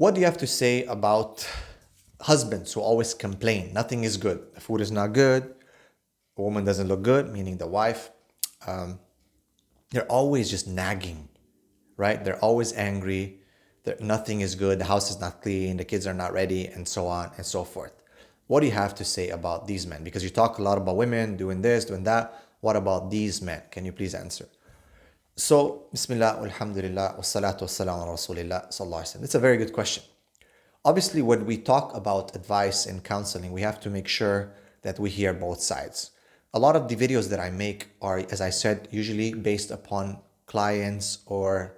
What do you have to say about husbands who always complain? Nothing is good. The food is not good. A woman doesn't look good, meaning the wife. They're always just nagging, right? They're always angry. Nothing is good. The house is not clean. The kids are not ready, and so on and so forth. What do you have to say about these men? Because you talk a lot about women doing this, doing that. What about these men? Can you please answer? So, Bismillah, alhamdulillah, wassalatu wassalamu ala rasulillah, sallallahu alaihi wasallam. It's a very good question. Obviously, when we talk about advice and counseling, we have to make sure that we hear both sides. A lot of the videos that I make are, as I said, usually based upon clients or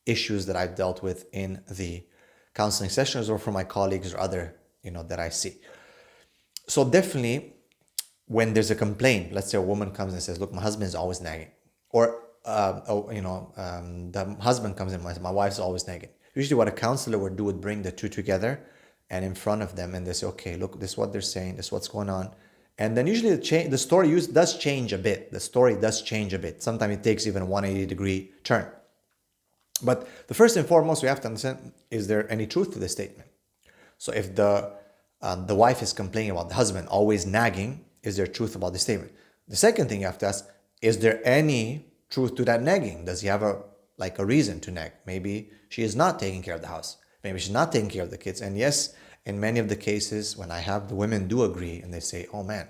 issues that I've dealt with in the counseling sessions or from my colleagues or other, that I see. So definitely, when there's a complaint, let's say a woman comes and says, look, my husband is always nagging. Or, the husband comes in, my wife's always nagging. Usually what a counselor would do would bring the two together and in front of them, and they say, okay, look, this is what they're saying, this is what's going on. And then usually the story does change a bit. The story does change a bit. Sometimes it takes even a 180-degree turn. But the first and foremost we have to understand, is there any truth to this statement? So if the wife is complaining about the husband always nagging, is there truth about the statement? The second thing you have to ask, is there any truth to that nagging? Does he have a reason to nag? Maybe she is not taking care of the house. Maybe she's not taking care of the kids. And yes, in many of the cases, when I have the women do agree and they say, oh man,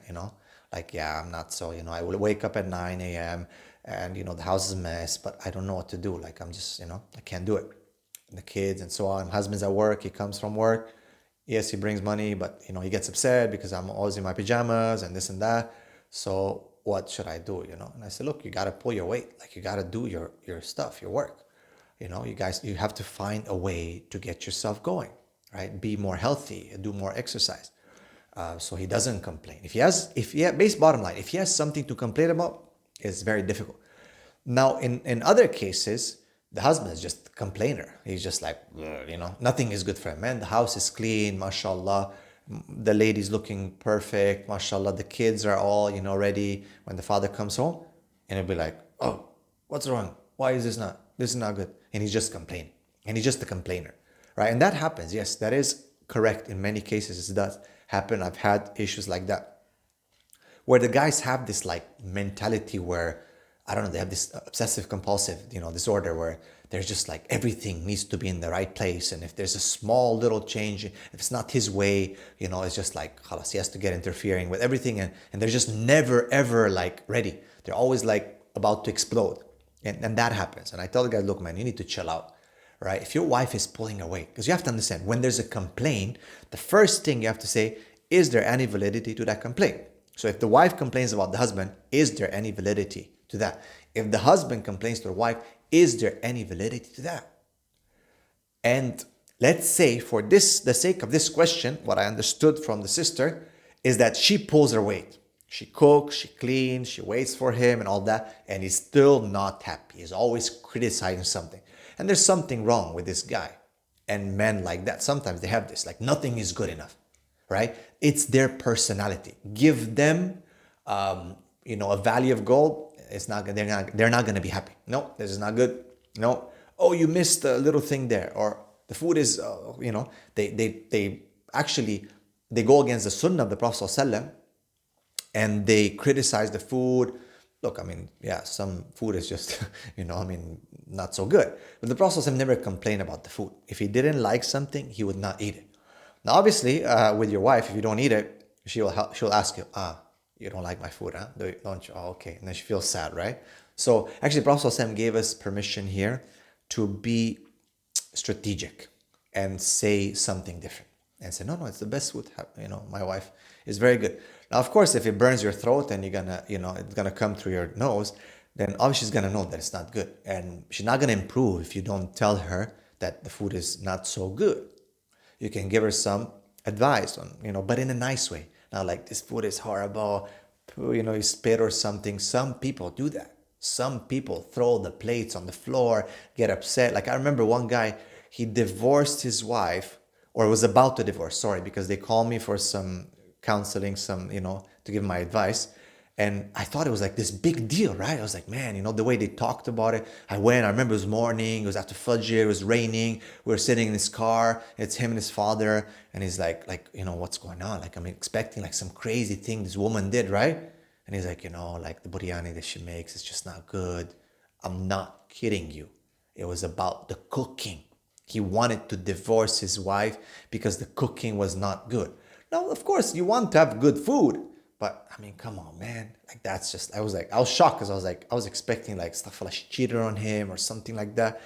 yeah, I'm not so, I will wake up at 9 a.m. and, the house is a mess, but I don't know what to do. Like, I'm just, I can't do it. And the kids and so on. Husband's at work. He comes from work. Yes, he brings money, but, he gets upset because I'm always in my pajamas and this and that. So what should I do, And I said, look, you got to pull your weight. Like, you got to do your stuff, your work. You have to find a way to get yourself going, right? Be more healthy, do more exercise. So he doesn't complain. Bottom line, if he has something to complain about, it's very difficult. Now, in other cases, the husband is just a complainer. He's just like, nothing is good for him. Man, the house is clean, mashallah. The lady's looking perfect, mashallah. The kids are all, ready when the father comes home. And he'll be like, oh, what's wrong? Why is this not good? And he's just complaining. And he's just a complainer, right? And that happens. Yes, that is correct. In many cases, it does happen. I've had issues like that, where the guys have this mentality where, I don't know, they have this obsessive compulsive, disorder where there's just everything needs to be in the right place. And if there's a small little change, if it's not his way, it's just khalas, he has to get interfering with everything. And they're just never, ever ready. They're always about to explode. And that happens. And I tell the guys, look, man, you need to chill out, right? If your wife is pulling away, because you have to understand, when there's a complaint, the first thing you have to say, is there any validity to that complaint? So if the wife complains about the husband, is there any validity to that? If the husband complains to the wife, is there any validity to that? And let's say for the sake of this question, what I understood from the sister is that she pulls her weight. She cooks, she cleans, she waits for him and all that, and he's still not happy. He's always criticizing something. And there's something wrong with this guy. And men like that, sometimes they have this, nothing is good enough, right? It's their personality. Give them, a valley of gold. They're not going to be happy. No, this is not good. No. Oh, you missed a little thing there. Or the food is, they go against the sunnah of the Prophet ﷺ, and they criticize the food. Look, some food is just, not so good. But the Prophet ﷺ never complained about the food. If he didn't like something, he would not eat it. Now, obviously, with your wife, if you don't eat it, she'll ask you, you don't like my food, huh? Don't you? Oh, okay. And then she feels sad, right? So actually, Prophet ﷺ gave us permission here to be strategic and say something different. And say, no, it's the best food. My wife is very good. Now, of course, if it burns your throat and it's gonna come through your nose, then obviously she's gonna know that it's not good. And she's not gonna improve if you don't tell her that the food is not so good. You can give her some advice on, but in a nice way. Now, this food is horrible, you spit or something. Some people do that. Some people throw the plates on the floor, get upset. I remember one guy, he divorced his wife, or was about to divorce, because they called me for some counseling, to give my advice. And I thought it was like this big deal, right? I was like, man, the way they talked about it. I remember it was morning, it was after Fajr, it was raining. We were sitting in his car. It's him and his father. And he's like, what's going on? Like, I'm expecting like some crazy thing this woman did, right? And he's like, like the biryani that she makes is just not good. I'm not kidding you. It was about the cooking. He wanted to divorce his wife because the cooking was not good. Now, of course, you want to have good food, but I mean, come on, man. Like, that's just, I was shocked because I was expecting like stuff like she cheated on him or something like that.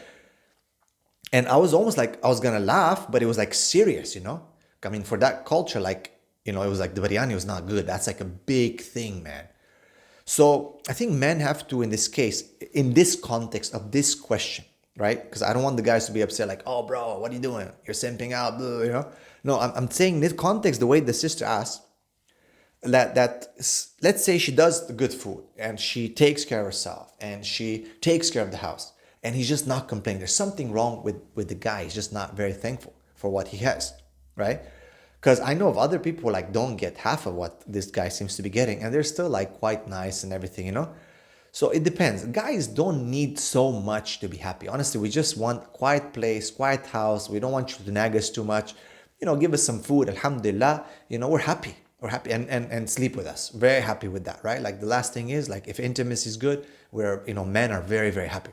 And I was almost like, I was gonna laugh, but it was like serious. I mean, for that culture, like, it was like the biryani was not good. That's like a big thing, man. So I think men have to, in this case, in this context of this question, right? Because I don't want the guys to be upset, like, oh, bro, what are you doing? You're simping out, No, I'm saying in this context, the way the sister asked, that let's say she does the good food and she takes care of herself and she takes care of the house and he's just not complaining. There's something wrong with the guy. He's just not very thankful for what he has, right? Because I know of other people who like don't get half of what this guy seems to be getting and they're still like quite nice and everything. So it depends. Guys don't need so much to be happy. Honestly, we just want quiet place, quiet house. We don't want you to nag us too much. Give us some food. Alhamdulillah. We're happy. We're happy and sleep with us. Very happy with that, right? Like the last thing is like if intimacy is good, men are very, very happy.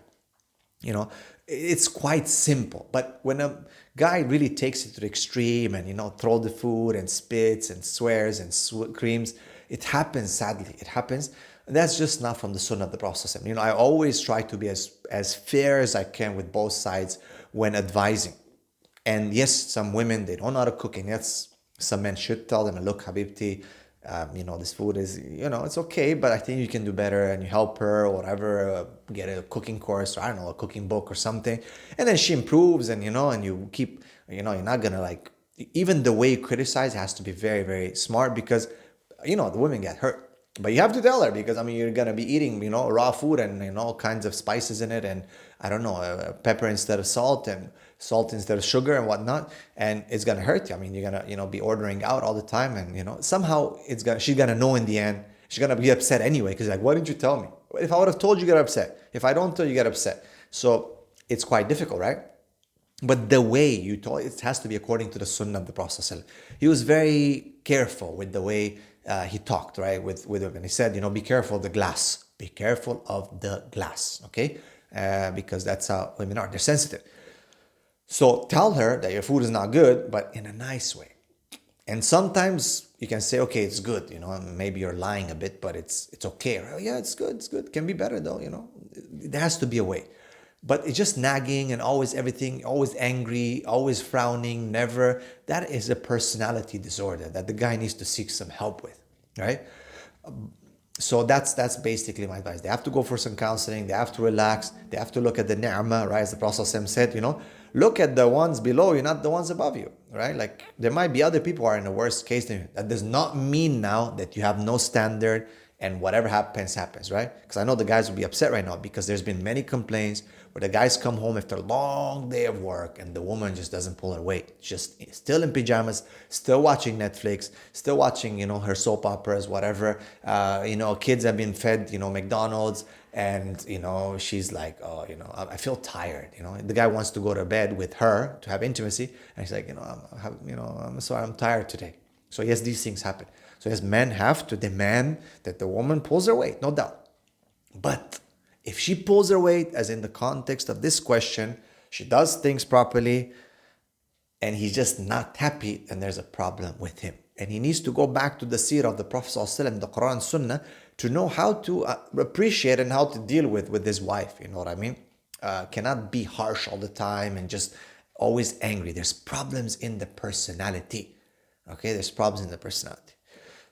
It's quite simple. But when a guy really takes it to the extreme and, throw the food and spits and swears and screams, it happens, sadly. It happens. That's just not from the sunnah of the Prophet. I always try to be as fair as I can with both sides when advising. And yes, some women, they don't know how to cook. And yes, some men should tell them, look, Habibti, this food is, it's okay, but I think you can do better, and you help her or whatever, get a cooking course or I don't know, a cooking book or something. And then she improves and, and you keep, you're not going to like, even the way you criticize has to be very, very smart because, the women get hurt. But you have to tell her because, you're going to be eating, raw food and all kinds of spices in it and, I don't know, pepper instead of salt and salt instead of sugar and whatnot. And it's going to hurt you. You're going to, be ordering out all the time. And, somehow she's going to know in the end. She's going to be upset anyway because like, why didn't you tell me? If I would have told you, get upset. If I don't tell you, get upset. So it's quite difficult, right? But the way you told it has to be according to the sunnah of the Prophet. He was very careful with the way he talked, right, with women. He said, be careful of the glass. Be careful of the glass, okay? Because that's how women are. They're sensitive. So tell her that your food is not good, but in a nice way. And sometimes you can say, okay, it's good, maybe you're lying a bit, but it's okay. Right? Yeah, it's good. It can be better though, There has to be a way. But it's just nagging and always everything, always angry, always frowning, never. That is a personality disorder that the guy needs to seek some help with, right? So that's basically my advice. They have to go for some counseling. They have to relax. They have to look at the ni'mah, right? As the Prophet said, look at the ones below you, not the ones above you, right? Like there might be other people who are in a worse case than you. That does not mean now that you have no standard and whatever happens, right? Because I know the guys will be upset right now because there's been many complaints where the guys come home after a long day of work and the woman just doesn't pull her weight. Just still in pajamas, still watching Netflix, still watching, her soap operas, whatever. Kids have been fed, McDonald's and, she's like, oh, I feel tired. The guy wants to go to bed with her to have intimacy. And he's like, I'm sorry, I'm tired today. So yes, these things happen. So yes, men have to demand that the woman pulls her weight, no doubt. But if she pulls her weight, as in the context of this question, she does things properly, and he's just not happy, then there's a problem with him. And he needs to go back to the seerah of the Prophet ﷺ, the Quran Sunnah, to know how to appreciate and how to deal with his wife. You know what I mean? Cannot be harsh all the time and just always angry. There's problems in the personality. Okay, there's problems in the personality.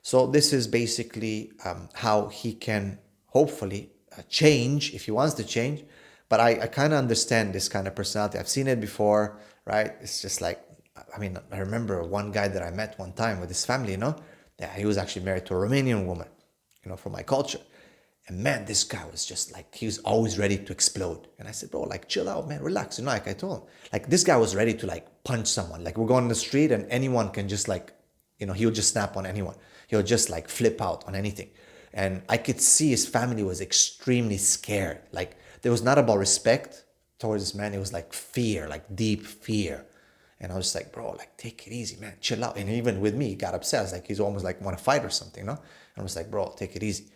So this is basically how he can hopefully change if he wants to change. But I kind of understand this kind of personality. I've seen it before, right? It's just like, I remember one guy that I met one time with his family, Yeah, he was actually married to a Romanian woman, from my culture. And man, this guy was just like, he was always ready to explode. And I said, bro, like, chill out, man, relax. Like I told him, like, this guy was ready to like punch someone. Like we're going on the street and anyone can just like, he'll just snap on anyone. He'll just like flip out on anything. And I could see his family was extremely scared. Like, there was not about respect towards this man. It was like fear, like deep fear. And I was like, bro, like, take it easy, man. Chill out. And even with me, he got upset. It's like, he's almost like want to fight or something, no? And I was like, bro, take it easy.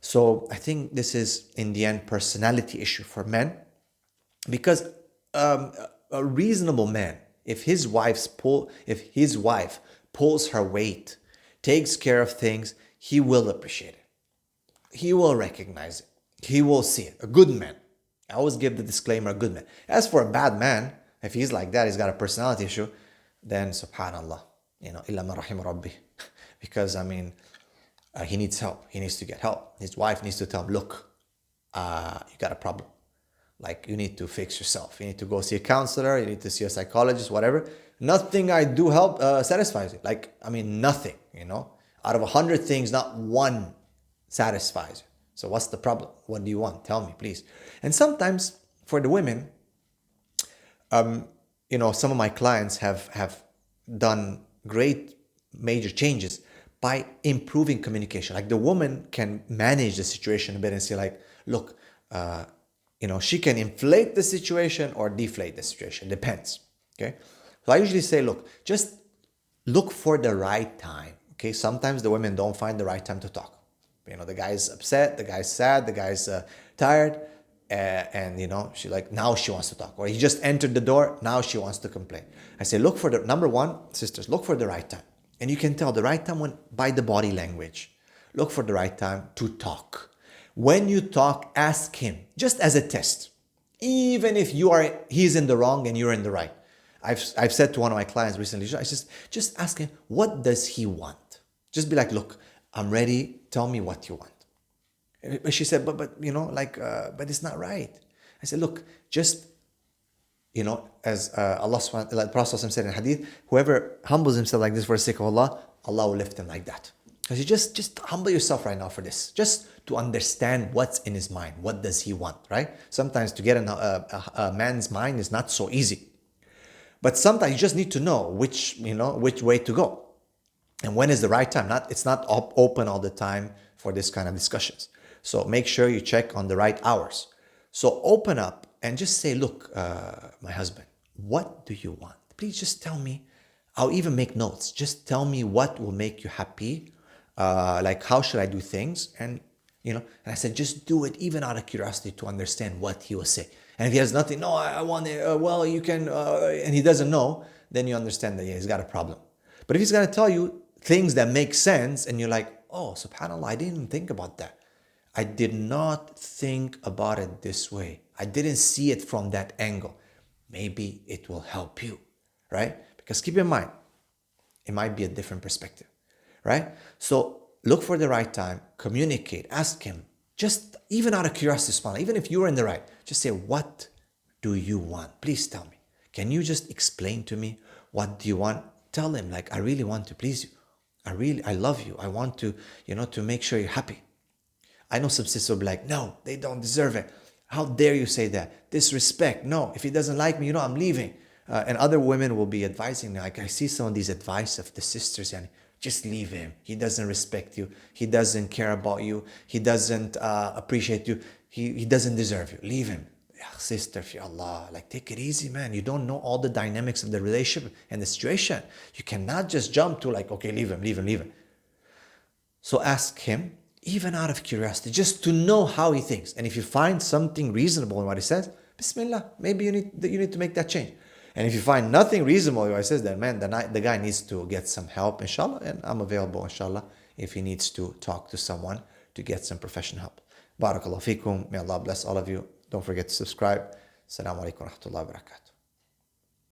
So I think this is, in the end, personality issue for men. Because a reasonable man, if his wife pulls her weight, takes care of things, he will appreciate it. He will recognize it. He will see it. A good man. I always give the disclaimer, a good man. As for a bad man, if he's like that, he's got a personality issue, then subhanallah, illa ma rahim rabbi. Because, he needs help. He needs to get help. His wife needs to tell him, look, you got a problem. Like, you need to fix yourself. You need to go see a counselor. You need to see a psychologist, whatever. Nothing I do help satisfies you. Like, nothing, Out of 100 things, not one satisfies you. So what's the problem? What do you want? Tell me, please. And sometimes for the women, some of my clients have done great major changes by improving communication. Like, the woman can manage the situation a bit and say, like, look, she can inflate the situation or deflate the situation. Depends. Okay. So I usually say, look, just look for the right time. Okay. Sometimes the women don't find the right time to talk. The guy's upset, the guy's sad, the guy's tired. And she now she wants to talk. Or he just entered the door, now she wants to complain. I say, look for number one, sisters, look for the right time. And you can tell the right time by the body language. Look for the right time to talk. When you talk, ask him, just as a test. Even if he's in the wrong and you're in the right. I've said to one of my clients recently, I just ask him, what does he want? Just be like, look, I'm ready, tell me what you want. But she said, but it's not right. I said, look, just, as Allah subhanahu wa ta'ala, the Prophet said in hadith, whoever humbles himself like this for the sake of Allah, Allah will lift him like that. Because you just humble yourself right now for this, just to understand what's in his mind. What does he want, right? Sometimes to get a man's mind is not so easy. But sometimes you just need to know which way to go. And when is the right time? It's not open all the time for this kind of discussions. So make sure you check on the right hours. So open up and just say, look, my husband, what do you want? Please just tell me. I'll even make notes. Just tell me what will make you happy. Like, how should I do things? And, and I said, just do it even out of curiosity to understand what he will say. And if he has nothing, no, I want it, well, you can, and he doesn't know, then you understand that, he's got a problem. But if he's going to tell you things that make sense and you're like, oh, subhanAllah, I didn't even think about that. I did not think about it this way. I didn't see it from that angle. Maybe it will help you, right? Because keep in mind, it might be a different perspective, right? So look for the right time, communicate, ask him, just even out of curiosity, even if you're in the right, just say, what do you want? Please tell me. Can you just explain to me, what do you want? Tell him, like, I really want to please you. I love you. I want to, to make sure you're happy. I know some sisters will be like, no, they don't deserve it. How dare you say that? Disrespect. No, if he doesn't like me, I'm leaving. And other women will be advising me. Like, I see some of these advice of the sisters, and just leave him. He doesn't respect you. He doesn't care about you. He doesn't appreciate you. He doesn't deserve you. Leave him. Sister, fi Allah, like, take it easy, man. You don't know all the dynamics of the relationship and the situation. You cannot just jump to like, okay, leave him. So ask him, even out of curiosity, just to know how he thinks. And if you find something reasonable in what he says, Bismillah, maybe you need to make that change. And if you find nothing reasonable in what he says, then man, the guy needs to get some help, inshallah. And I'm available, inshallah, if he needs to talk to someone to get some professional help. Barakallahu feekum. May Allah bless all of you. Don't forget to subscribe. Assalamu alaikum wa rahmatullahi wa barakatuh.